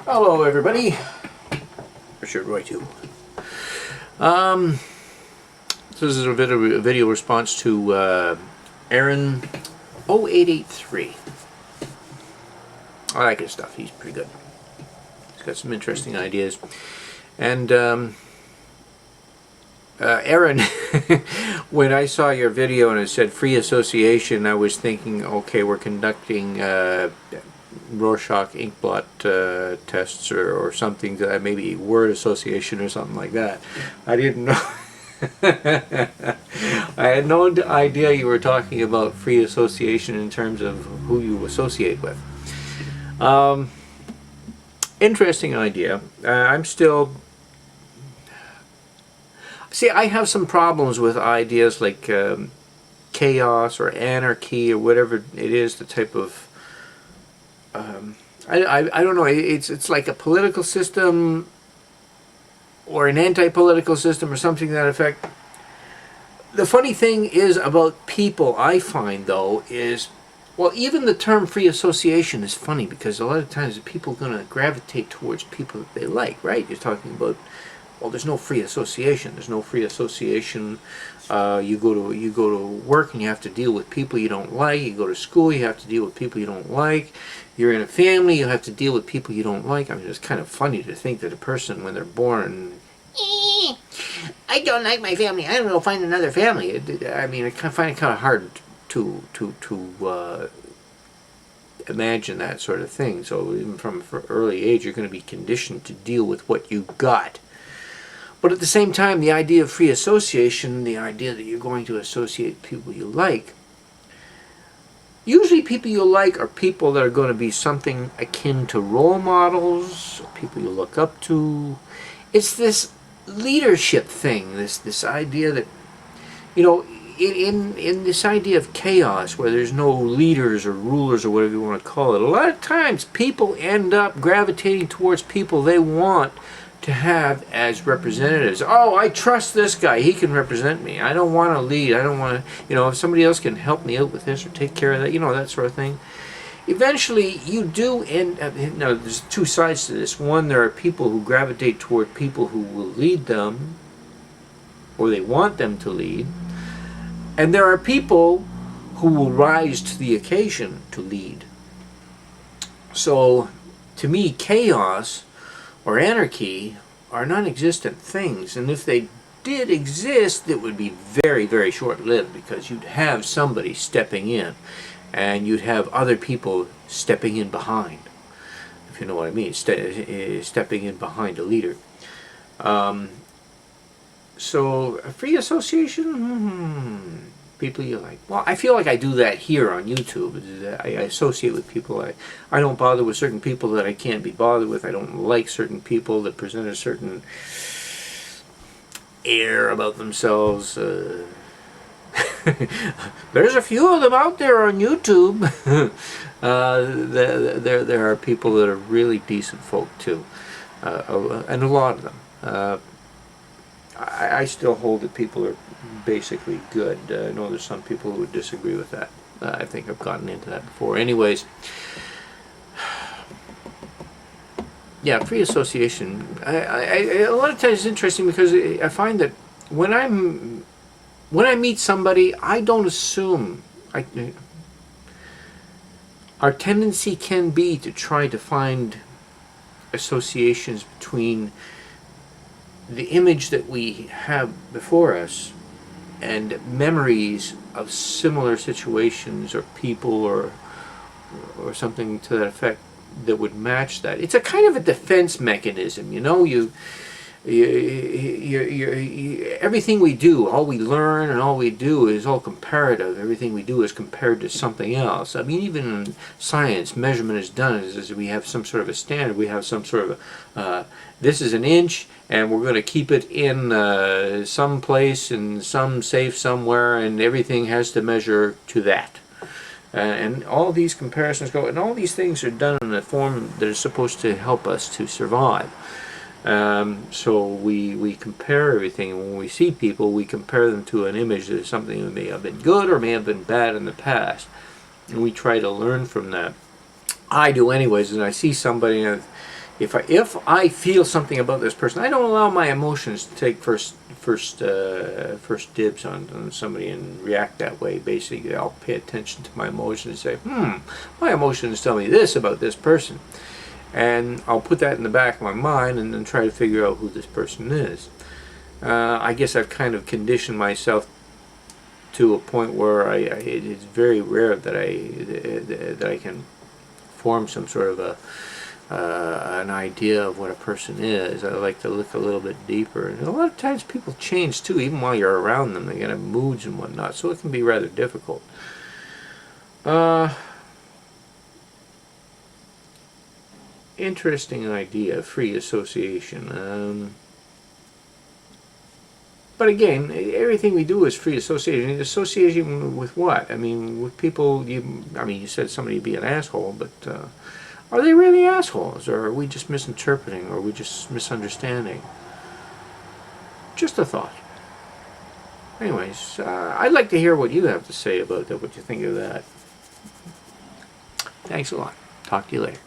Hello everybody, Richard Roy too. This is a video response to Aaron 0883. I like his stuff, he's pretty good. He's got some interesting ideas. And Aaron, when I saw your video and it said free association, I was thinking, okay, we're conducting Rorschach inkblot tests or something, that maybe word association or something like that. I didn't know. I had no idea you were talking about free association in terms of who you associate with. Interesting idea. I'm still... See, I have some problems with ideas like chaos or anarchy or whatever it is, the type of... I don't know, it's like a political system or an anti-political system or something to that effect. The funny thing is about people, I find though, is, well, even the term free association is funny because a lot of times people are going to gravitate towards people that they like, right? You're talking about, well, there's no free association. There's no free association. You go to work and you have to deal with people you don't like. You go to school, you have to deal with people you don't like. You're in a family, you have to deal with people you don't like. I mean, it's kind of funny to think that a person, when they're born, I don't like my family, I'm going to find another family. I mean, I find it kind of hard to imagine that sort of thing. So even from an early age, you're going to be conditioned to deal with what you got. But at the same time, the idea of free association, the idea that you're going to associate people you like, usually people you like are people that are going to be something akin to role models, people you look up to. It's this leadership thing, this idea that, you know, in this idea of chaos where there's no leaders or rulers or whatever you want to call it, a lot of times people end up gravitating towards people they want to have as representatives. Oh, I trust this guy, he can represent me. I don't want to lead, I don't want to, you know, if somebody else can help me out with this or take care of that, you know, that sort of thing. Eventually, you do end up, you know, there's two sides to this. One, there are people who gravitate toward people who will lead them, or they want them to lead. And there are people who will rise to the occasion to lead. So, to me, chaos or anarchy are non-existent things, and if they did exist, it would be very, very short-lived, because you'd have somebody stepping in, and you'd have other people stepping in behind, if you know what I mean, stepping in behind a leader. So, a free association, people you like. Well, I feel like I do that here on YouTube. I associate with people. I don't bother with certain people that I can't be bothered with. I don't like certain people that present a certain air about themselves. There's a few of them out there on YouTube. There are people that are really decent folk too, and a lot of them. I still hold that people are basically good. I know there's some people who would disagree with that. I think I've gotten into that before. Anyways, yeah, free association. A lot of times it's interesting because I find that when I meet somebody, I don't assume. Our tendency can be to try to find associations between the image that we have before us and memories of similar situations or people or something to that effect that would match that. It's a kind of a defense mechanism, you know. Everything we do, all we learn and all we do is all comparative. Everything we do is compared to something else. I mean, even in science, measurement is done as we have some sort of a standard. We have some sort of this is an inch, and we're going to keep it in some place in some safe somewhere, and everything has to measure to that. And all these comparisons go, and all these things are done in a form that is supposed to help us to survive. So we compare everything, and when we see people, we compare them to an image that is something that may have been good or may have been bad in the past, and we try to learn from that. I do anyways, and I see somebody, and if I feel something about this person, I don't allow my emotions to take first dibs on somebody and react that way. Basically, I'll pay attention to my emotions and say, my emotions tell me this about this person, and I'll put that in the back of my mind and then try to figure out who this person is. I guess I've kind of conditioned myself to a point where it is very rare that I can form some sort of an idea of what a person is. I like to look a little bit deeper, and a lot of times people change too, even while you're around them. They get have moods and whatnot, so it can be rather difficult. Interesting idea, free association. But again, everything we do is free association. Association with what? I mean, with people. You said somebody be an asshole, but are they really assholes, or are we just misinterpreting, or are we just misunderstanding? Just a thought. Anyways, I'd like to hear what you have to say about that, what you think of that. Thanks a lot. Talk to you later.